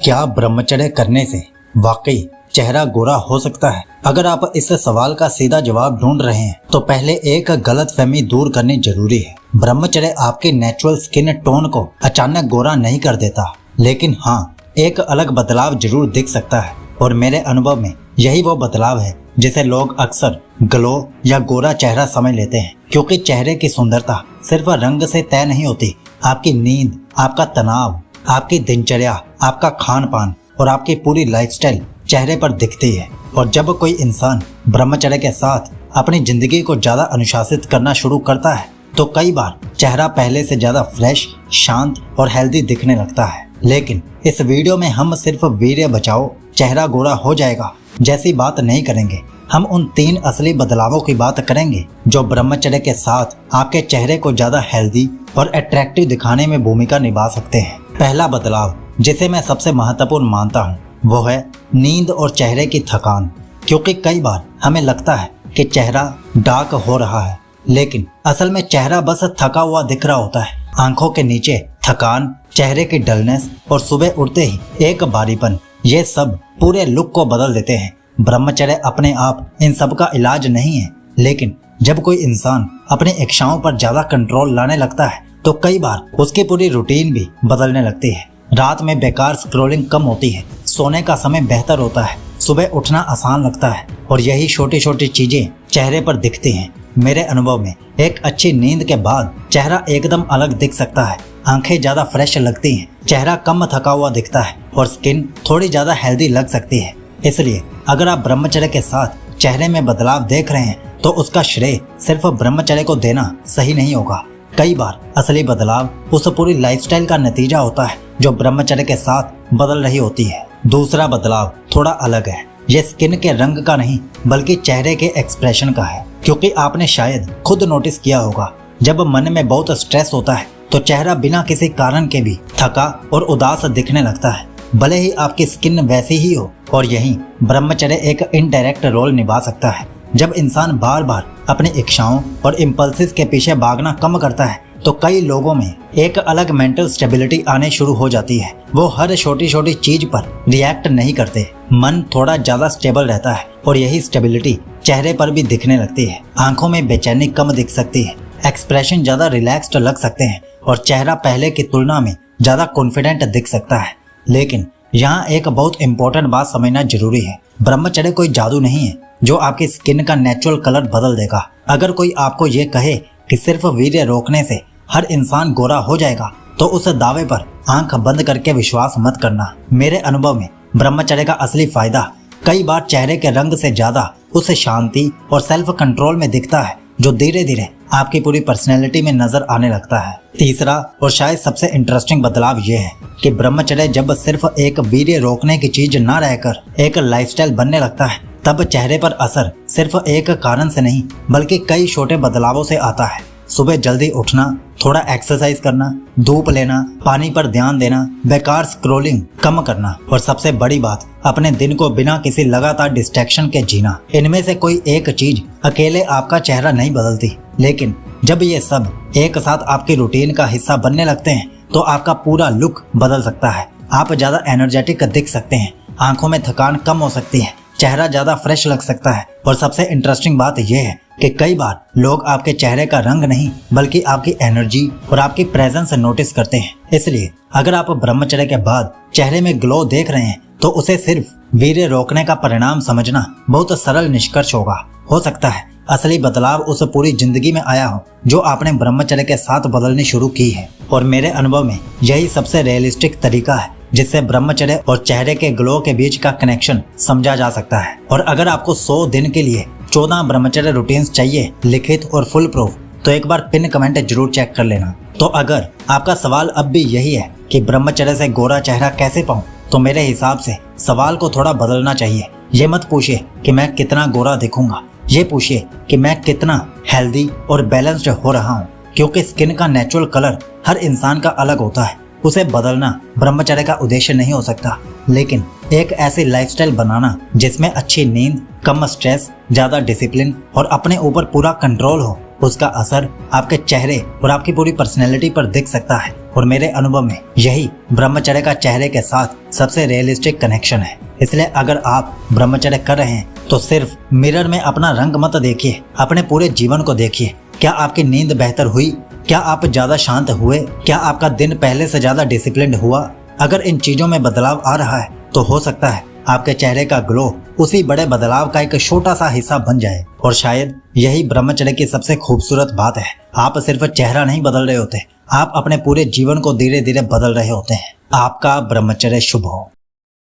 क्या ब्रह्मचर्य करने से वाकई चेहरा गोरा हो सकता है? अगर आप इस सवाल का सीधा जवाब ढूंढ रहे हैं तो पहले एक गलतफहमी दूर करनी जरूरी है। ब्रह्मचर्य आपके नेचुरल स्किन टोन को अचानक गोरा नहीं कर देता, लेकिन हाँ, एक अलग बदलाव जरूर दिख सकता है। और मेरे अनुभव में यही वो बदलाव है जिसे लोग अक्सर ग्लो या गोरा चेहरा समझ लेते हैं, क्योंकि चेहरे की सुंदरता सिर्फ रंग से तय नहीं होती। आपकी नींद, आपका तनाव, आपकी दिनचर्या, आपका खान पान और आपकी पूरी लाइफस्टाइल चेहरे पर दिखती है। और जब कोई इंसान ब्रह्मचर्य के साथ अपनी जिंदगी को ज्यादा अनुशासित करना शुरू करता है तो कई बार चेहरा पहले से ज्यादा फ्रेश, शांत और हेल्दी दिखने लगता है। लेकिन इस वीडियो में हम सिर्फ वीर्य बचाओ चेहरा गोरा हो जाएगा जैसी बात नहीं करेंगे। हम उन 3 असली बदलावों की बात करेंगे जो ब्रह्मचर्य के साथ आपके चेहरे को ज्यादा हेल्दी और अट्रैक्टिव दिखाने में भूमिका निभा सकते हैं। पहला बदलाव, जिसे मैं सबसे महत्वपूर्ण मानता हूँ, वो है नींद और चेहरे की थकान। क्योंकि कई बार हमें लगता है कि चेहरा डार्क हो रहा है, लेकिन असल में चेहरा बस थका हुआ दिख रहा होता है। आंखों के नीचे थकान, चेहरे की डलनेस और सुबह उठते ही एक भारीपन, ये सब पूरे लुक को बदल देते हैं। ब्रह्मचर्य अपने आप इन सब का इलाज नहीं है, लेकिन जब कोई इंसान अपनी इच्छाओं पर ज्यादा कंट्रोल लाने लगता है तो कई बार उसकी पूरी रूटीन भी बदलने लगती है। रात में बेकार स्क्रॉलिंग कम होती है, सोने का समय बेहतर होता है, सुबह उठना आसान लगता है और यही छोटी छोटी चीजें चेहरे पर दिखती हैं। मेरे अनुभव में एक अच्छी नींद के बाद चेहरा एकदम अलग दिख सकता है। आंखें ज्यादा फ्रेश लगती हैं, चेहरा कम थका हुआ दिखता है और स्किन थोड़ी ज्यादा हेल्दी लग सकती है। इसलिए अगर आप ब्रह्मचर्य के साथ चेहरे में बदलाव देख रहे हैं तो उसका श्रेय सिर्फ ब्रह्मचर्य को देना सही नहीं होगा। कई बार असली बदलाव उस पूरी लाइफस्टाइल का नतीजा होता है जो ब्रह्मचर्य के साथ बदल रही होती है। दूसरा बदलाव थोड़ा अलग है। ये स्किन के रंग का नहीं बल्कि चेहरे के एक्सप्रेशन का है। क्योंकि आपने शायद खुद नोटिस किया होगा, जब मन में बहुत स्ट्रेस होता है तो चेहरा बिना किसी कारण के भी थका और उदास दिखने लगता है, भले ही आपकी स्किन वैसी ही हो। और यहीं ब्रह्मचर्य एक इनडायरेक्ट रोल निभा सकता है। जब इंसान बार बार अपनी इच्छाओं और इम्पल्सिस के पीछे भागना कम करता है तो कई लोगों में एक अलग मेंटल स्टेबिलिटी आने शुरू हो जाती है। वो हर छोटी छोटी चीज पर रिएक्ट नहीं करते, मन थोड़ा ज्यादा स्टेबल रहता है और यही स्टेबिलिटी चेहरे पर भी दिखने लगती है। आंखों में बेचैनी कम दिख सकती है, एक्सप्रेशन ज्यादा रिलैक्स्ड लग सकते हैं और चेहरा पहले की तुलना में ज्यादा कॉन्फिडेंट दिख सकता है। लेकिन यहाँ एक बहुत इंपॉर्टेंट बात समझना जरूरी है। ब्रह्मचर्य कोई जादू नहीं है जो आपकी स्किन का नेचुरल कलर बदल देगा। अगर कोई आपको ये कहे कि सिर्फ वीर्य रोकने से हर इंसान गोरा हो जाएगा तो उस दावे पर आंख बंद करके विश्वास मत करना। मेरे अनुभव में ब्रह्मचर्य का असली फायदा कई बार चेहरे के रंग से ज्यादा उस शांति और सेल्फ कंट्रोल में दिखता है जो धीरे धीरे आपकी पूरी पर्सनैलिटी में नजर आने लगता है। तीसरा और शायद सबसे इंटरेस्टिंग बदलाव ये है कि ब्रह्मचर्य जब सिर्फ एक वीर्य रोकने की चीज न रहकर एक लाइफस्टाइल बनने लगता है तब चेहरे पर असर सिर्फ एक कारण से नहीं बल्कि कई छोटे बदलावों से आता है। सुबह जल्दी उठना, थोड़ा एक्सरसाइज करना, धूप लेना, पानी पर ध्यान देना, बेकार स्क्रॉलिंग कम करना और सबसे बड़ी बात, अपने दिन को बिना किसी लगातार डिस्ट्रैक्शन के जीना। इनमें से कोई एक चीज अकेले आपका चेहरा नहीं बदलती, लेकिन जब ये सब एक साथ आपकी रूटीन का हिस्सा बनने लगते हैं तो आपका पूरा लुक बदल सकता है। आप ज्यादा एनर्जेटिक दिख सकते हैं, आंखों में थकान कम हो सकती है, चेहरा ज्यादा फ्रेश लग सकता है। और सबसे इंटरेस्टिंग बात यह है कि कई बार लोग आपके चेहरे का रंग नहीं बल्कि आपकी एनर्जी और आपकी प्रेजेंस नोटिस करते हैं। इसलिए अगर आप ब्रह्मचर्य के बाद चेहरे में ग्लो देख रहे हैं तो उसे सिर्फ वीर्य रोकने का परिणाम समझना बहुत सरल निष्कर्ष होगा। हो सकता है असली बदलाव उस पूरी जिंदगी में आया हो जो आपने ब्रह्मचर्य के साथ बदलनी शुरू की है। और मेरे अनुभव में यही सबसे रियलिस्टिक तरीका है जिससे ब्रह्मचर्य और चेहरे के ग्लो के बीच का कनेक्शन समझा जा सकता है। और अगर आपको 100 दिन के लिए 14 ब्रह्मचर्य रूटीन्स चाहिए, लिखित और फुल प्रूफ, तो एक बार पिन कमेंट जरूर चेक कर लेना। तो अगर आपका सवाल अब भी यही है कि ब्रह्मचर्य से गोरा चेहरा कैसे पाऊं, तो मेरे हिसाब से सवाल को थोड़ा बदलना चाहिए। ये मत पूछिए कि मैं कितना गोरा दिखूंगा, ये पूछिए कि मैं कितना हेल्दी और बैलेंस्ड हो रहा हूँ। क्योंकि स्किन का नेचुरल कलर हर इंसान का अलग होता है, उसे बदलना ब्रह्मचर्य का उद्देश्य नहीं हो सकता, लेकिन एक ऐसी लाइफस्टाइल बनाना जिसमें अच्छी नींद, कम स्ट्रेस, ज्यादा डिसिप्लिन और अपने ऊपर पूरा कंट्रोल हो, उसका असर आपके चेहरे और आपकी पूरी पर्सनैलिटी पर दिख सकता है। और मेरे अनुभव में यही ब्रह्मचर्य का चेहरे के साथ सबसे रियलिस्टिक कनेक्शन है। इसलिए अगर आप ब्रह्मचर्य कर रहे हैं तो सिर्फ मिरर में अपना रंग मत देखिए, अपने पूरे जीवन को देखिए। क्या आपकी नींद बेहतर हुई? क्या आप ज्यादा शांत हुए? क्या आपका दिन पहले से ज्यादा डिसिप्लिन्ड हुआ? अगर इन चीजों में बदलाव आ रहा है तो हो सकता है आपके चेहरे का ग्लो उसी बड़े बदलाव का एक छोटा सा हिस्सा बन जाए। और शायद यही ब्रह्मचर्य की सबसे खूबसूरत बात है। आप सिर्फ चेहरा नहीं बदल रहे होते, आप अपने पूरे जीवन को धीरे धीरे बदल रहे होते हैं। आपका ब्रह्मचर्य शुभ हो।